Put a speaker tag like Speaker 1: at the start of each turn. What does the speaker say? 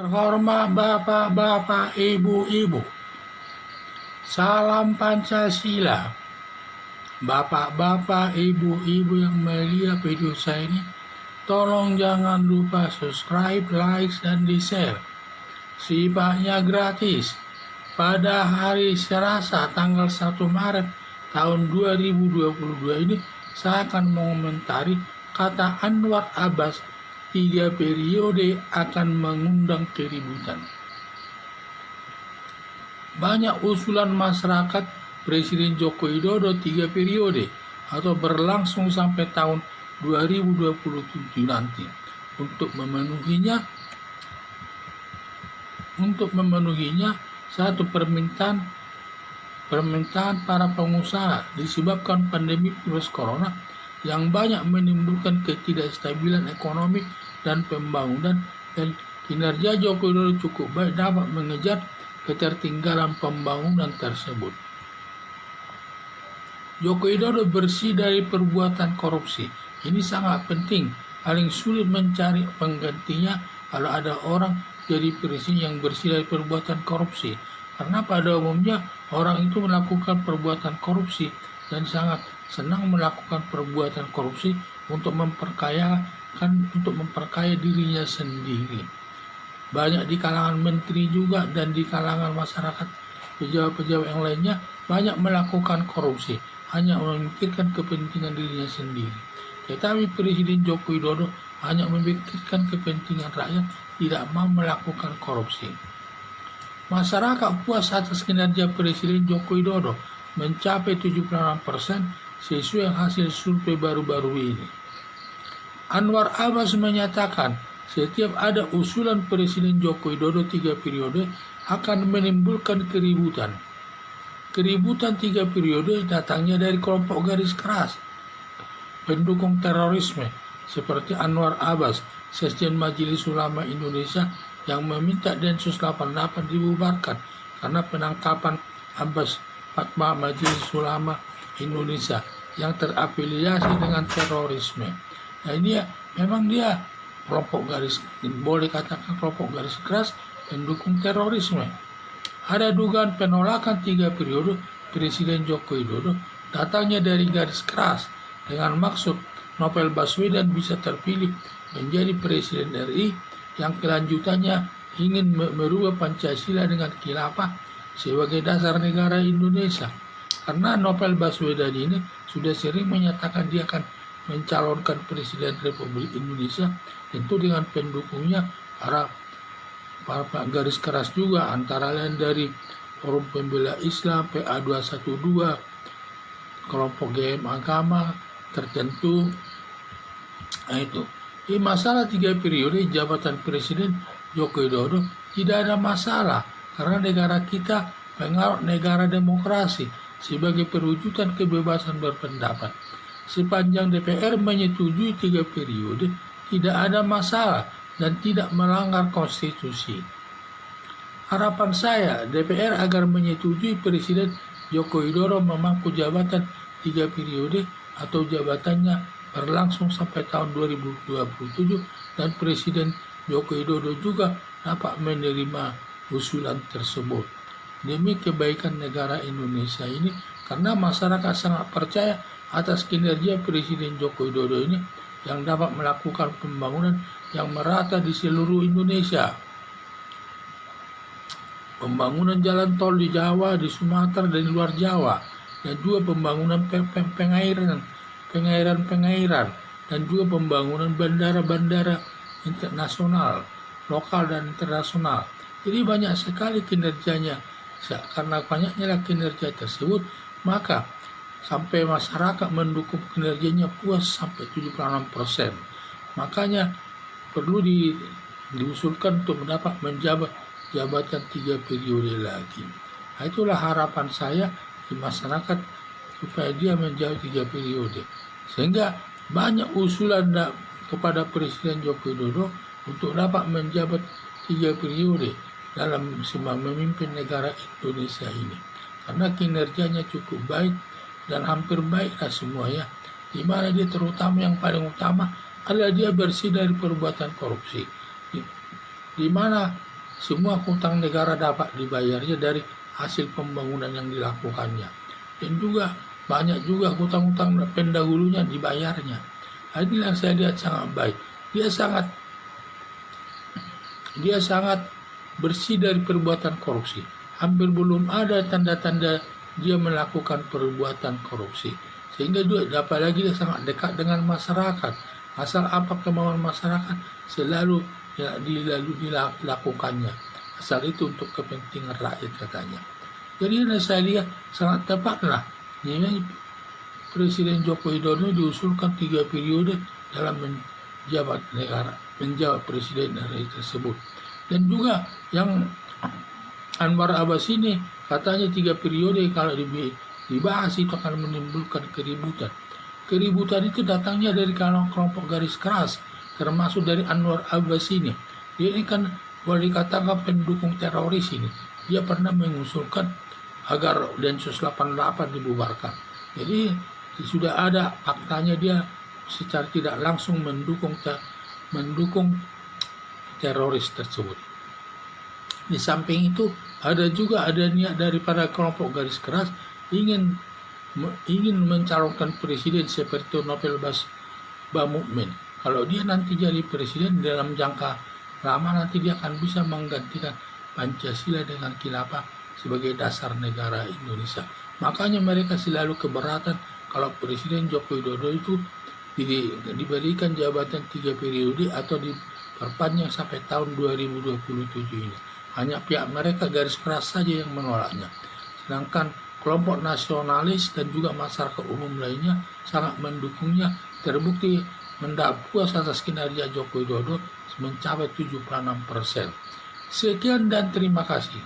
Speaker 1: Terhormat Bapak-Bapak, Ibu-Ibu, salam Pancasila. Bapak-bapak, Ibu-Ibu yang melihat video saya ini, tolong jangan lupa subscribe, like, dan di-share. Sifatnya gratis. Pada hari Selasa tanggal 1 Maret tahun 2022 ini, saya akan mengomentari kata Anwar Abbas, 3 periode akan mengundang keributan. Banyak usulan masyarakat Presiden Joko Widodo 3 periode atau berlangsung sampai tahun 2027 nanti. Untuk memenuhinya satu permintaan para pengusaha disebabkan pandemi virus corona yang banyak menimbulkan ketidakstabilan ekonomi dan pembangunan, dan kinerja Joko Widodo cukup baik dapat mengejar ketertinggalan pembangunan tersebut. Joko Widodo bersih dari perbuatan korupsi. Ini sangat penting. Paling sulit mencari penggantinya kalau ada orang jadi presiden yang bersih dari perbuatan korupsi. Karena pada umumnya orang itu melakukan perbuatan korupsi dan sangat senang melakukan perbuatan korupsi untuk memperkaya dirinya sendiri. Banyak di kalangan menteri juga dan di kalangan masyarakat pejabat-pejabat yang lainnya banyak melakukan korupsi hanya memikirkan kepentingan dirinya sendiri. Tetapi Presiden Joko Widodo hanya memikirkan kepentingan rakyat, tidak mau melakukan korupsi. Masyarakat puas atas kinerja Presiden Joko Widodo mencapai 76% sesuai hasil survei baru-baru ini. Anwar Abbas menyatakan setiap ada usulan Presiden Joko Widodo 3 periode akan menimbulkan keributan. Keributan 3 periode datangnya dari kelompok garis keras, pendukung terorisme seperti Anwar Abbas, Sekjen Majelis Ulama Indonesia yang meminta Densus 88 dibubarkan karena penangkapan Abbas Fatwa Majelis Ulama Indonesia yang terafiliasi dengan terorisme. Nah ini ya, memang dia kelompok garis, boleh katakan kelompok garis keras pendukung terorisme. Ada dugaan penolakan 3 periode Presiden Joko Widodo datangnya dari garis keras dengan maksud Novel Baswedan bisa terpilih menjadi Presiden RI yang kelanjutannya ingin merubah Pancasila dengan khilafah sebagai dasar negara Indonesia. Karena Novel Baswedan ini sudah sering menyatakan dia akan mencalonkan Presiden Republik Indonesia, tentu dengan pendukungnya para garis keras juga, antara lain dari Forum Pembela Islam, PA212, kelompok GM agama tertentu. Nah itu. Di masalah 3 periode jabatan Presiden Joko Widodo tidak ada masalah karena negara kita pengaruh negara demokrasi sebagai perwujudan kebebasan berpendapat. Sepanjang DPR menyetujui 3 periode, tidak ada masalah dan tidak melanggar konstitusi. Harapan saya DPR agar menyetujui Presiden Joko Widodo memangku jabatan 3 periode atau jabatannya berlangsung sampai tahun 2027 dan Presiden Joko Widodo juga dapat menerima usulan tersebut. Demi kebaikan negara Indonesia ini, karena masyarakat sangat percaya atas kinerja Presiden Joko Widodo ini yang dapat melakukan pembangunan yang merata di seluruh Indonesia. Pembangunan jalan tol di Jawa, di Sumatera, dan di luar Jawa, dan juga pembangunan pengairan, dan juga pembangunan bandara-bandara internasional, lokal dan internasional. Jadi banyak sekali kinerjanya. Karena banyaknya kinerja tersebut, maka sampai masyarakat mendukung kinerjanya puas sampai 76%. Makanya perlu diusulkan untuk mendapat menjabat jabatan 3 periode lagi. Nah, itulah harapan saya di masyarakat supaya dia menjawab 3 periode. Sehingga banyak usulan kepada Presiden Joko Widodo untuk dapat menjabat 3 periode dalam memimpin negara Indonesia ini. Karena kinerjanya cukup baik dan hampir baiklah semua ya. Di mana dia terutama yang paling utama adalah dia bersih dari perbuatan korupsi. Di mana semua hutang negara dapat dibayarnya dari hasil pembangunan yang dilakukannya. Dan juga banyak juga hutang-hutang pendahulunya dibayarnya. Inilah yang saya lihat sangat baik. Dia sangat bersih dari perbuatan korupsi. Hampir belum ada tanda-tanda dia melakukan perbuatan korupsi. Sehingga dia apalagi dia sangat dekat dengan masyarakat. Asal apa kemauan masyarakat selalu dilakukannya. Asal itu untuk kepentingan rakyat katanya. Jadi saya lihat sangat tepatlah. Ini Presiden Joko Widodo diusulkan 3 periode dalam menjabat negara, menjabat presiden hari tersebut. Dan juga yang Anwar Abbas ini katanya 3 periode kalau dibahas itu akan menimbulkan keributan. Keributan itu datangnya dari kelompok garis keras, termasuk dari Anwar Abbas ini. Dia ini kan boleh dikatakan pendukung teroris ini. Dia pernah mengusulkan agar Densus 88 dibubarkan. Jadi sudah ada faktanya dia secara tidak langsung mendukung teroris tersebut. Di samping itu ada niat daripada kelompok garis keras ingin mencalonkan presiden seperti Novel Baswedan. Kalau dia nanti jadi presiden dalam jangka lama nanti dia akan bisa menggantikan Pancasila dengan khilafah sebagai dasar negara Indonesia. Makanya mereka selalu keberatan kalau Presiden Joko Widodo itu diberikan jabatan 3 periode atau diperpanjang sampai tahun 2027 ini. Hanya pihak mereka garis keras saja yang menolaknya. Sedangkan kelompok nasionalis dan juga masyarakat umum lainnya sangat mendukungnya. Terbukti mendapat puas atas kinerja Joko Widodo mencapai 76%. Sekian dan terima kasih.